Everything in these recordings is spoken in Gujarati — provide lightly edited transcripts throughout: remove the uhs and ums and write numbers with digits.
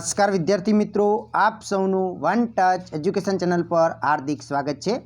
नमस्कार विद्यार्थी मित्रों, आप सौनु वन टच एज्युकेशन चैनल पर हार्दिक स्वागत है।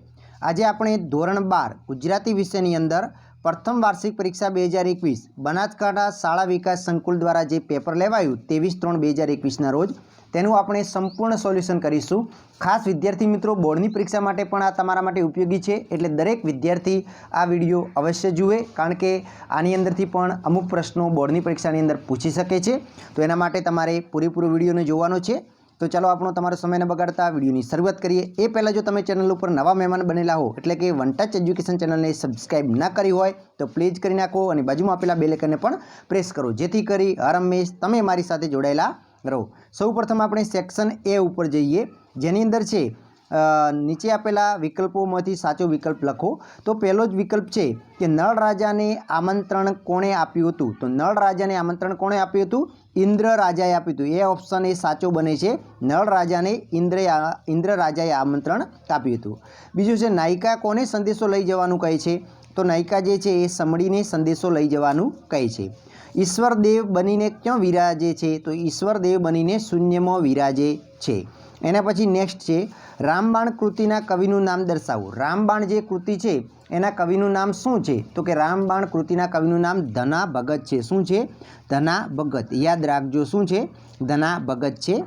आज आपणे धोरण 12 गुजराती विषयनी अंदर प्रथम वार्षिक परीक्षा 2021 बनासकांठा शाळा विकास संकुल द्वारा जे पेपर लेवायुं 23/3/2021 रोज तेनुं आपणे संपूर्ण सोल्यूशन करीशुं। खास विद्यार्थी मित्रों, बोर्डनी परीक्षा माटे पण आ तमारा माटे उपयोगी छे, एटले दरेक विद्यार्थी आ विडियो अवश्य जुए, कारण के आनी अंदरथी पण अमुक प्रश्नों बोर्डनी परीक्षानी अंदर पूछी शके छे। तो एना माटे तमारे पूरेपूरो विडियोने जोवानो छे। तो चलो आपणो तमारो समय न बगाड़ता विडियोनी शरूआत करीए। ए पहला जो तमे चेनल पर नवा मेहमान बनेला हो एटले के वन टच एज्युकेशन चेनलने सब्सक्राइब ना करी होय तो प्लीज करी नाखो अने बाजुमां आपेला बेल आइकनने पण प्रेस करो, जेथी करी हर हमेश तमे मारी साथे जोडाયેલા रहो। सौ प्रथम आपणे सेक्शन ए उपर जईए, जेनी अंदर छे नीचे आपेला विकल्पोमांथी साचो विकल्प लखो। तो पहलो ज विकल्प छे कि नळ राजाने आमंत्रण कोणे आप्युं हतुं। तो नळ राजाने आमंत्रण कोणे आप्युं हतुं? इंद्र राजाए आप्युं हतुं। ए ऑप्शन ए साचो बने छे। नळ राजाने इंद्र राजाए आमंत्रण आप्युं हतुं। बीजुं छे नायिका कोने संदेशो लई जवानुं कहे छे। तो नायिका जे छे ए समड़ीने संदेशो लई जवानुं कहे छे। ईश्वर देव बनीने क्यों विराजे छे? तो ईश्वर देव बनीने शून्यमां विराजे छे। एना पछी नेक्स्ट छे रामबाण कृतिना कविनुं नाम दर्शावो। रामबाण जे कृति छे एना कविनुं नाम शुं छे? तो कि रामबाण कृतिना कविनुं नाम धना भगत छे। शुं छे? धना भगत। याद राखजो, शुं छे? धना भगत छे।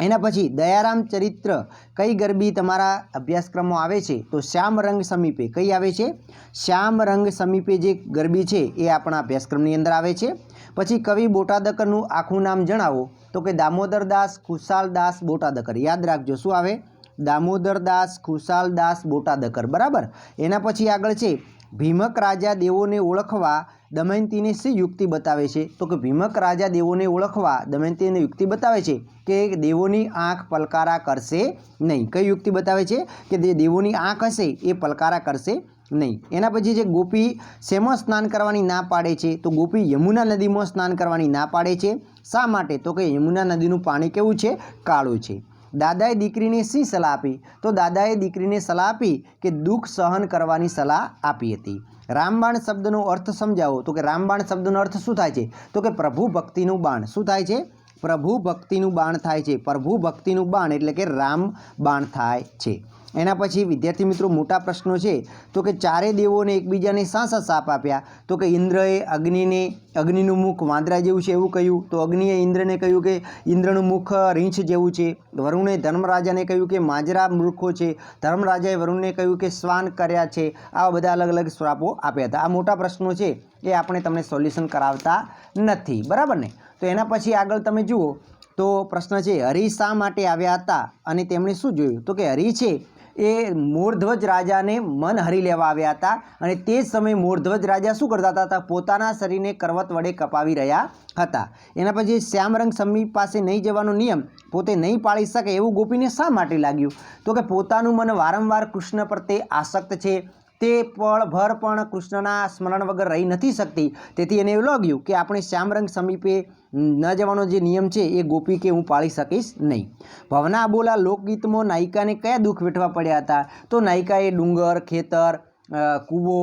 एना पछी दयाराम चरित्र कई गरबी तमारा अभ्यासक्रमों आवे छे? तो श्याम रंग समीपे। कई आवे छे? श्याम रंग समीपे जे गरबी छे ए आपणा अभ्यासक्रमनी अंदर आवे छे। पछी कवि बोटादकरनुं आखुं नाम जणावो। तो कि दामोदर दास खुशाल दास बोटादकर। याद राखजो, शुं आवे? दामोदर दास खुशाल दास बोटादकर। बराबर। एना पछी आगळ छे भीमक राजा देवोने ओळखवा दमयंतीने शी युक्ति बतावे छे। तो कि भीमक राजा देवोने ओळखवा दमयंतीने युक्ति बतावे छे कि देवोनी आँख पलकारा करशे नहीं। कई युक्ति बतावे छे? कि देवोनी आँख हशे ए पलकारा करशे नहीं। एना पछी जे गोपी शेमां स्नान करवानी ना पाड़े छे? तो गोपी यमुना नदीमां स्नान करवानी ना पाड़े छे। शा माटे? तो कि यमुना नदीनुं पाणी केवुं छे? काळुं छे। दादाए दीकरीने शी सलाह आपी? तो दादाए दीकरीने सलाह आपी कि दुख सहन करवानी सलाह आपी हती। रामबाण शब्दनो अर्थ समजावो। तो कि रामबाण शब्दनो अर्थ शुं थाय छे? तो कि प्रभु भक्तिनुं बाण। शुं थाय छे? प्रभु भक्तिनुं बाण थाय छे। प्रभु भक्तिनुं बाण एटले के राम बाण थाय छे। एना पछी विद्यार्थी मित्रों मोटा प्रश्नों छे। तो कि चारे देवोने एकबीजाने शा शा शाप आप्या? तो कि इंद्रए अग्निनुं मुख वांदरा जेवुं छे एवुं कह्युं। तो अग्निए इंद्रने कह्युं कि इंद्रनुं मुख रींछ जेवुं छे। वरुणे धर्मराजाने कह्युं कि माजरा मूर्खो छे। धर्मराजाए वरुणने कह्युं कि श्वान कर्या छे। आवा बधा अलग अलग श्रापो आप्या हता। आ मोटा प्रश्नों छे ए आपणे तमने सोल्यूशन करावता नथी, बराबर ने? तो एना पछी आगळ तमे जुओ तो प्रश्न छे हरि शा माटे आव्या हता अने तेमणे शुं जोयुं? तो कि हरि छे ए मूळध्वज राजाने मन हरी लेवा आव्या हता अने ते समय मूळध्वज राजा शुं करता हता? पोताना शरीरने करवत वडे कपावी रह्या हता। एना पछी श्यामरंग समीप पासे नहीं जवानो नियम पोते नहीं पाळी शके एवुं गोपीने शा माटे लाग्युं? तो कि पोतानुं मन वारंवार कृष्ण प्रत्ये आसक्त छे। ते पळभर पण कृष्णना स्मरण वगर रही नहीं सकती। तेथी एने एवुं लाग्युं कि आपणे श्यामरंग समीपे न जवानो जे नियम छे ए गोपी के हूँ पाळी सकीश नहीं। भवना अबोला लोकगीतमां नायिकाने कया दुख वेठवा पड्या हता? तो नायिकाए डूंगर, खेतर, कूवो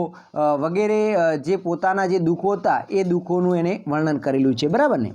वगैरे जे पोताना जे दुखो हता ए दुखोनुं एने वर्णन करेलुं छे, बराबर ने?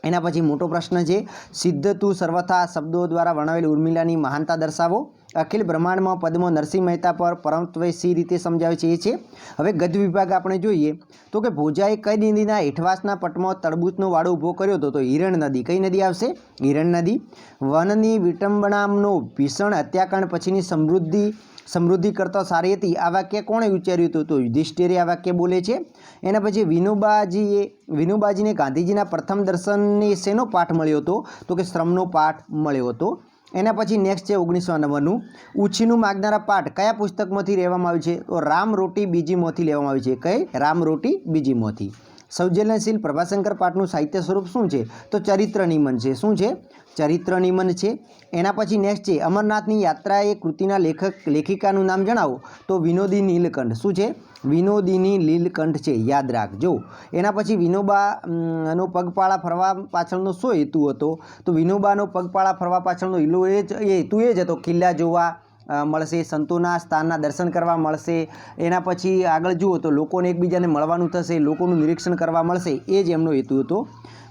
एना पछी मोटो प्रश्न छे सिद्ध तू सर्वथा शब्दों द्वारा वर्णवेल उर्मिलानी महानता दर्शावो। अखिल ब्रह्मांड में पद्मो नरसिंह मेहता पर परमत्व सी रीते समझावे छे ए छे। हवे गद्य विभाग आपणे जोईए तो कि भोजाए कई नदीना हेठवासना पटमां तरबूचनो वाड़ो ऊभो कर्यो तो हिरण नदी। कई नदी आवशे? हिरण नदी। वननी विटंबणानो भीषण हत्याकांड पछीनी समृद्धि करता सारी हती आ वाक्य कोणे उच्चार्युं हतुं? तो युधिष्ठिरे आ वाक्य बोले छे। एना पछी विनोबाजीने गांधीजीना प्रथम दर्शनने शेनो पाठ मळ्यो हतो? तो कि श्रमनो पाठ मळ्यो हतो। एना पछी नेक्स्ट छे 1999 उछीनुं मागनारा पाठ कया पुस्तकमांथी लेवामां आव्युं छे? तो राम रोटी बीजीमांथी लेवामां आव्युं छे। कई? राम रोटी बीजीमांथी। सौजन्यशील प्रभाशंकर पाठनुं साहित्य स्वरूप शुं छे? तो चरित्र निमन छे। शुं छे? चरित्र निमन छे। एना पछी नेक्स्ट छे अमरनाथनी यात्रा ए कृतिना लेखिकानुं नाम जणावो। तो विनोदी नीलकंठ। शुं छे? विनोदिनी नीलकंठ छे। याद राखजो। एना पछी विनोबानो पगपाळा फरवा पाछळनो शो हेतु हतो? तो विनोबानो पगपाळा फरवा पाछळनो हेतु ए ज हतो किल्ला जोवा મળશે, સંતોના સ્થાનના દર્શન કરવા મળશે, એના પછી આગળ જુઓ તો લોકોને એકબીજાને મળવાનું થશે, લોકોનું નિરીક્ષણ કરવા મળશે, એ જ એમનો હેતુ હતો।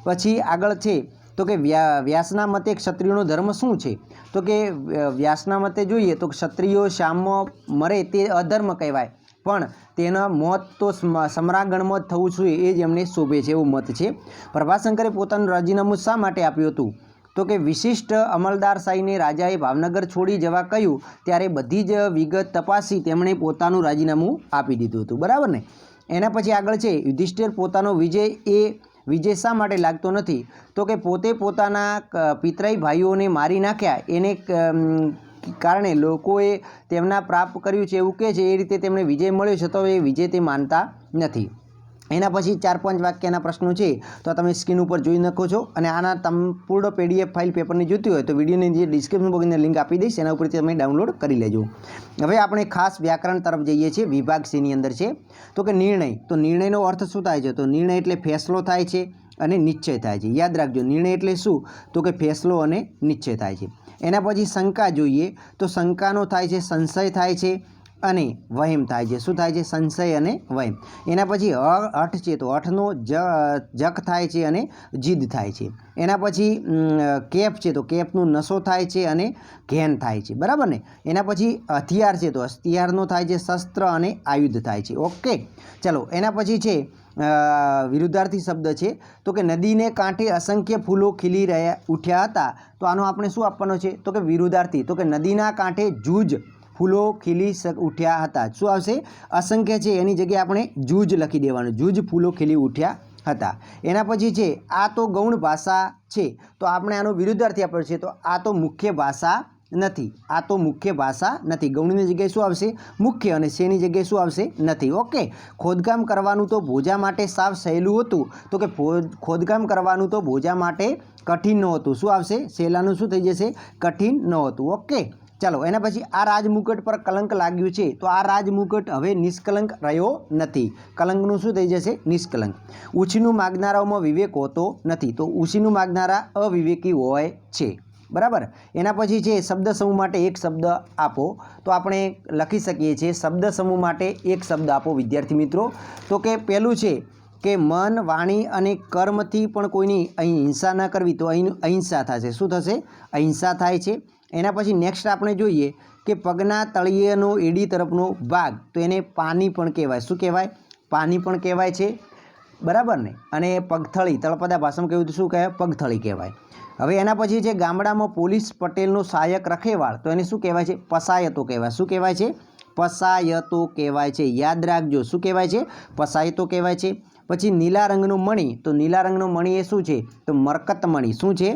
પછી આગળ છે તો કે વ્યાસના મતે ક્ષત્રિયોનો ધર્મ શું છે? તો કે વ્યાસના મતે જોઈએ તો ક્ષત્રિયો શામમાં મરે તે અધર્મ કહેવાય, પણ તેના મોત તો સમ્રાગણમાં જ થવું જોઈએ, એ જ એમને શોભે છે, એવું મત છે. પ્રભાશંકરે પોતાનું રાજીનામું શા માટે આપ્યું હતું? તો કે વિશિષ્ટ અમલદારશાહીને રાજાએ ભાવનગર છોડી જવા કહ્યું ત્યારે બધી જ વિગત તપાસી તેમણે પોતાનું રાજીનામું આપી દીધું હતું, બરાબર ને. એના પછી આગળ છે યુધિષ્ઠિર પોતાનો વિજય શા માટે લાગતો નથી? તો કે પોતે પોતાના પિતરાઈ ભાઈઓને મારી નાખ્યા એને કારણે લોકોએ તેમના પ્રાપ્ત કર્યું છે એવું કહે છે, એ રીતે તેમને વિજય મળ્યો છે તો એ વિજય તે માનતા નથી. એના પછી 4-5 વાક્યના પ્રશ્નો છે, તો તમે સ્ક્રીન ઉપર જોઈ શકો છો. અને આના સંપૂર્ણ PDF ફાઇલ પેપરની જોઈતી હોય તો વિડીયોની જે ડિસ્ક્રિપ્શન બોક્સની લિંક આપી દઈશ, એના ઉપરથી તમે ડાઉનલોડ કરી લેજો. હવે આપણે ખાસ વ્યાકરણ તરફ જઈએ છીએ. વિભાગ C ની અંદર છે તો કે નિર્ણય. તો નિર્ણયનો અર્થ શું થાય છે? તો નિર્ણય એટલે ફેસલો થાય છે અને નિશ્ચય થાય છે. યાદ રાખજો, નિર્ણય એટલે શું? તો કે ફેસલો અને નિશ્ચય થાય છે. એના પછી શંકા જોઈએ તો શંકાનો થાય છે સંશય થાય છે અને વહેમ થાય છે. શું થાય છે? સંશય અને વહેમ. એના પછી હઠ છે તો હઠનો જક થાય છે અને જીદ થાય છે. એના પછી કેફ છે તો કેફનો નશો થાય છે અને ઘેન થાય છે, બરાબર ને. એના પછી હથિયાર છે તો હથિયારનો થાય છે શસ્ત્ર અને આયુધ થાય છે. ઓકે, ચલો. એના પછી છે વિરુદ્ધાર્થી શબ્દ છે તો કે નદીને કાંઠે અસંખ્ય ફૂલો ખીલી ઉઠ્યા હતા, તો આનો આપણે શું આપવાનો છે? તો કે વિરુદ્ધાર્થી. તો કે નદીના કાંઠે જૂજ ફૂલો ખીલી ઉઠ્યા હતા. શું આવશે? અસંખ્ય છે એની જગ્યાએ આપણે જૂજ લખી દેવાનું, જૂજ ફૂલો ખીલી ઉઠ્યા હતા. એના પછી છે આ તો ગૌણ ભાષા છે, તો આપણે આનો વિરુદ્ધાર્થી આપ્યો છે, તો આ તો મુખ્ય ભાષા નથી. આ તો મુખ્ય ભાષા નથી. ગૌણની જગ્યાએ શું આવશે? મુખ્ય, અને શેની જગ્યાએ શું આવશે? નથી. ઓકે. ખોદકામ કરવાનું તો ભોજા માટે સાવ સહેલું હતું, તો કે ખોદકામ કરવાનું તો ભોજા માટે કઠિન નહોતું. શું આવશે? સહેલાનું શું થઈ જશે? કઠિન નહોતું. ઓકે, ચાલો. એના પછી આ રાજમુકટ પર કલંક લાગ્યું છે, તો આ રાજમુકટ હવે નિષ્કલંક રહ્યો નથી. કલંકનું શું થઈ જશે? નિષ્કલંક. ઉછીનું માગનારાઓમાં વિવેક હોતો નથી, તો ઉછીનું માગનારા અવિવેકી હોય છે, બરાબર. એના પછી છે શબ્દ સમૂહ માટે એક શબ્દ આપો, તો આપણે લખી શકીએ છીએ શબ્દ સમૂહ માટે એક શબ્દ આપો વિદ્યાર્થી મિત્રો. તો કે પહેલું છે કે મન, વાણી અને કર્મથી પણ કોઈની અહીં હિંસા ન કરવી, તો અહીં અહિંસા થશે. શું થશે? અહિંસા થાય છે. એના પછી નેક્સ્ટ આપણે જોઈએ કે પગના તળિયેનો એડી તરફનો ભાગ, તો એને પાની પણ કહેવાય. શું કહેવાય? પાની પણ કહેવાય છે, બરાબર ને. અને પગથળી, તળપદા ભાષામાં કહેવું તો શું કહેવાય? પગથળી કહેવાય. હવે એના પછી છે ગામડામાં પોલીસ પટેલનો સહાયક રખેવાળ, તો એને શું કહેવાય છે? પસાયતો કહેવાય. શું કહેવાય છે? પસાયતો કહેવાય છે. યાદ રાખજો, શું કહેવાય છે? પસાયતો કહેવાય છે. પછી નીલા રંગનો મણી, તો નીલા રંગનો મણી એ શું છે? તો મરકત મણી. શું છે?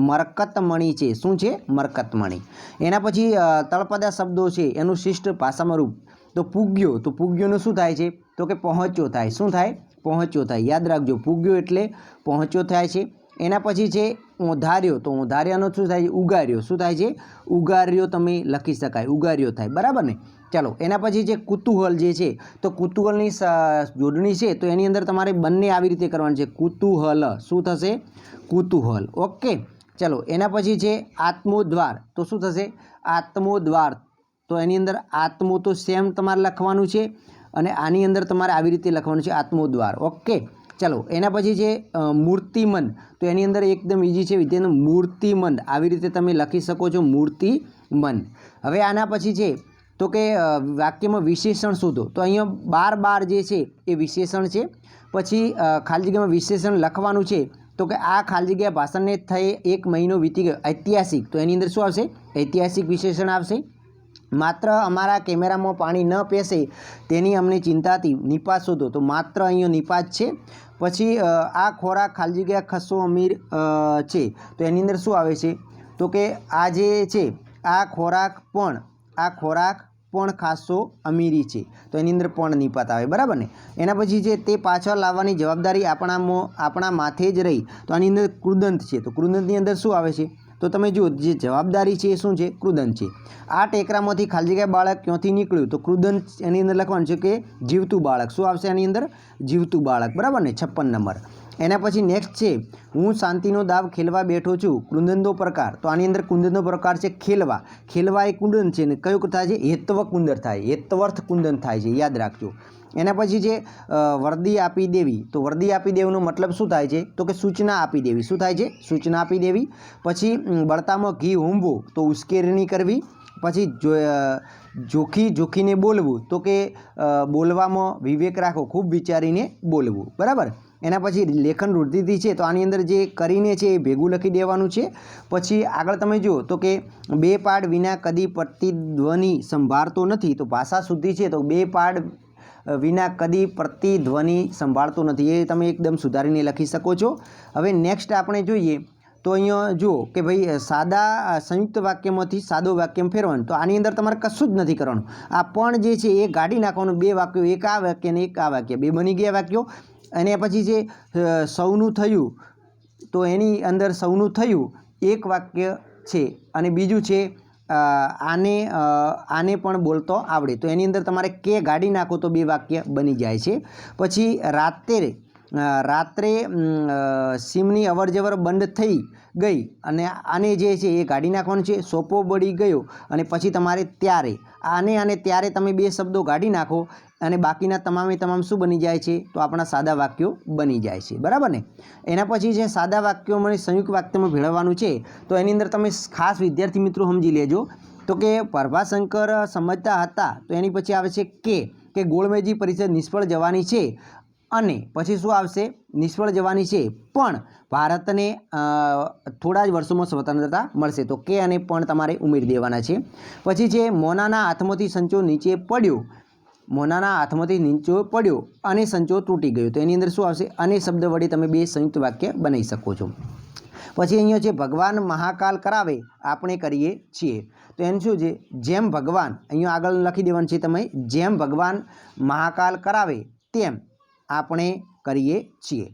મરકત મણી છે. શું છે? મરકત મણી. એના પછી તળપદા શબ્દો છે એનું શિષ્ટ ભાષામાં રૂપ, તો પૂગ્યો, તો પૂગ્યોનું શું થાય છે? તો કે પહોંચ્યો થાય. શું થાય? પહોંચ્યો થાય. યાદ રાખજો, પૂગ્યો એટલે પહોંચ્યો થાય છે. એના પછી છે ઓંધાર્યો, તો ઓંધાર્યાનો શું થાય છે? ઉગાર્યો. શું થાય છે? ઉગાર્યો તમે લખી શકાય, ઉગાર્યો થાય, બરાબર ને. ચાલો. એના પછી જે કુતૂહલ જે છે, તો કુતૂહલની જોડણી છે, તો એની અંદર તમારે બંને આવી રીતે કરવાનું છે. કુતૂહલ. શું થશે? કુતૂહલ. ઓકે, ચલો. એના પછી છે આત્મોદ્વાર, તો શું થશે? આત્મોદ્વાર. તો એની અંદર આત્મો તો સેમ તમારે લખવાનું છે, અને આની અંદર તમારે આવી રીતે લખવાનું છે આત્મોદ્વાર. ઓકે, ચલો. એના પછી છે મૂર્તિમંદ, તો એની અંદર એકદમ ઇઝી છે વિદ્યાર્થી, મૂર્તિમંદ આવી રીતે તમે લખી શકો છો, મૂર્તિમંદ. હવે આના પછી છે તો કે વાક્યમાં વિશેષણ શોધો, તો અહીંયા 12 જે છે એ વિશેષણ છે. પછી ખાલી જગ્યામાં વિશેષણ લખવાનું છે, તો કે આ ખાલી જગ્યા ભાષણને થઈ 1 મહિનો વીતી ગયો. ઐતિહાસિક, તો એની અંદર શું આવશે? ઐતિહાસિક વિશેષણ આવશે. માત્ર અમારા કેમેરામાં પાણી ન પેસે તેની અમને ચિંતા હતી. નિપાત શોધો, તો માત્ર અહીંયા નિપાત છે. પછી આ ખોરાક ખાલી જગ્યા ખસ્સો અમીર છે, તો એની અંદર શું આવે છે? તો કે આ જે છે આ ખોરાક પણ ખાસો અમીરી છે, તો એની અંદર પણ નિપાત આવે, બરાબર ને. એના પછી છે તે પાછળ લાવવાની જવાબદારી આપણા માથે જ રહી, તો આની અંદર કૃદંત છે, તો કૃદંતની અંદર શું આવે છે? તો તમે જુઓ, જે જવાબદારી છે એ શું છે? કૃદંત છે. આ ટેકરામાંથી ખાલી જગ્યા બાળક ક્યાંથી નીકળ્યું, તો કૃદંત એની અંદર લખવાનું છે કે જીવતું બાળક. શું આવશે આની અંદર? જીવતું બાળક, બરાબર ને. 56 નંબર. એના પછી નેક્સ્ટ છે હું શાંતિનો દાવ ખેલવા બેઠો છું, કુંદનનો પ્રકાર, તો આની અંદર કુંદનનો પ્રકાર છે ખેલવા. ખેલવા એ કુંદન છે, ને કયું થાય છે? હેત્વ કુંદન થાય, હેત્વર્થ કુંદન થાય છે, યાદ રાખજો. એના પછી છે વર્દી આપી દેવી, તો વર્દી આપી દેવીનો મતલબ શું થાય છે તો કે સૂચના આપી દેવી. શું થાય છે? સૂચના આપી દેવી. પછી બળતામાં ઘી હોમવું, તો ઉશ્કેરણી કરવી. પછી જોખીને બોલવું, તો કે બોલવામાં વિવેક રાખો, ખૂબ વિચારીને બોલવું. બરાબર. એના પછી લેખન વૃદ્ધિથી છે, તો આની અંદર જે કરીને છે એ ભેગું લખી દેવાનું છે. પછી આગળ તમે જુઓ તો કે બે પાડ વિના કદી પ્રતિધ્વનિ સંભાળતો નથી, તો ભાષા શુદ્ધિ છે, તો બે પાડ વિના કદી પ્રતિધ્વનિ સંભાળતો નથી, એ તમે એકદમ સુધારીને લખી શકો છો. હવે નેક્સ્ટ આપણે જોઈએ તો અહીંયા જુઓ કે ભાઈ સાદા સંયુક્ત વાક્યમાંથી સાદો વાક્યમાં ફેરવવાનું, તો આની અંદર તમારે કશું જ નથી કરવાનું. આ પણ જે છે એ કાઢી નાખવાનું, બે વાક્યો, એક આ વાક્ય ને એક આ વાક્ય, બે બની ગયા વાક્યો. અને પછી જે સૌનું થયું, તો એની અંદર સૌનું થયું એક વાક્ય છે, અને બીજું છે આને પણ બોલતો આવડે, તો એની અંદર તમારે કે ગાડી નાખો તો બે વાક્ય બની જાય છે. પછી રાત્રે સીમની અવરજવર બંધ થઈ ગઈ, અને આને જે છે એ કાઢી નાખવાનું છે. સોપો બળી ગયો, અને પછી તમારે ત્યારે, આને અને ત્યારે તમે બે શબ્દો કાઢી નાખો, અને બાકીના તમામે તમામ શું બની જાય છે તો આપણા સાદા વાક્યો બની જાય છે. બરાબર ને. એના પછી છે સાદા વાક્યોમાં સંયુક્ત વાક્યમાં ભેળવવાનું છે, તો એની અંદર તમે ખાસ વિદ્યાર્થી મિત્રો સમજી લેજો તો કે પ્રભાશંકર સમજતા હતા, તો એની પછી આવે છે કે ગોળમેજી પરિષદ નિષ્ફળ જવાની છે, અને પછી શું આવશે? નિષ્ફળ જવાની છે, પણ ભારતને થોડા જ વર્ષોમાં સ્વતંત્રતા મળશે, તો કે અને પણ તમારે ઉમેરી દેવાના છે. પછી છે મોનાના હાથમાંથી સંચો નીચે પડ્યો, મોનાના હાથમાંથી નીચે પડ્યો અને સંચો તૂટી ગયો, તો એની અંદર શું આવશે? અને શબ્દ વડે તમે બે સંયુક્ત વાક્ય બનાવી શકો છો. પછી અહીંયા છે ભગવાન મહાકાલ કરાવે આપણે કરીએ છીએ, તો એનું શું છે? જેમ ભગવાન, અહીંયા આગળ લખી દેવાનું છે તમે, જેમ ભગવાન મહાકાલ કરાવે તેમ આપણે કરીએ છીએ.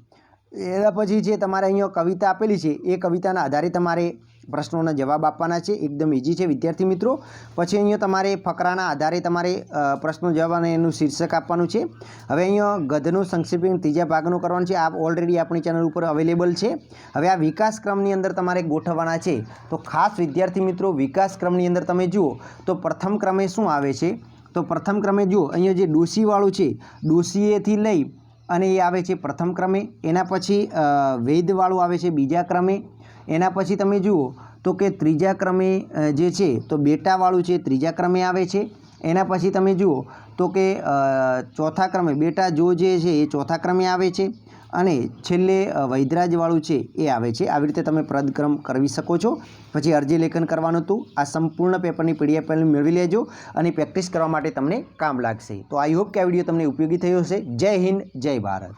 એના પછી છે તમારે અહીંયા કવિતા આપેલી છે, એ કવિતાના આધારે તમારે પ્રશ્નોના જવાબ આપવાના છે. એકદમ ઇઝી છે વિદ્યાર્થી મિત્રો. પછી અહીંયા તમારે ફકરાના આધારે તમારે પ્રશ્નો જવાબ અને એનું શીર્ષક આપવાનું છે. હવે અહીંયા ગદ્યનું સંક્ષેપણ ત્રીજા ભાગનું કરવાનું છે, આ ઓલરેડી આપણી ચેનલ ઉપર અવેલેબલ છે. હવે આ વિકાસક્રમની અંદર તમારે ગોઠવવાના છે, તો ખાસ વિદ્યાર્થી મિત્રો વિકાસક્રમની અંદર તમે જુઓ તો પ્રથમ ક્રમે શું આવે છે, તો પ્રથમ ક્રમે જુઓ અહીંયા જે ડોશીવાળું છે, ડોશીએથી લઈ અને એ આવે છે પ્રથમ ક્રમે. એના પછી વેદવાળું આવે છે બીજા ક્રમે. એના પછી તમે જુઓ તો કે ત્રીજા ક્રમે જે છે તો બેટાવાળું છે ત્રીજા ક્રમે આવે છે. એના પછી તમે જુઓ તો કે ચોથા ક્રમે બેટા જો જે છે એ ચોથા ક્રમે આવે છે, અને છેલ્લે વૈદરાજવાળું છે એ આવે છે. આવી રીતે તમે પદક્રમ કરવી શકો છો. પછી અરજી લેખન કરવાનું હતું. આ સંપૂર્ણ પેપરની PDF મેળવી લેજો, અને પ્રેક્ટિસ કરવા માટે તમને કામ લાગશે. તો આઈ હોપ કે આ વિડીયો તમને ઉપયોગી થયો હશે. જય હિન્દ, જય ભારત.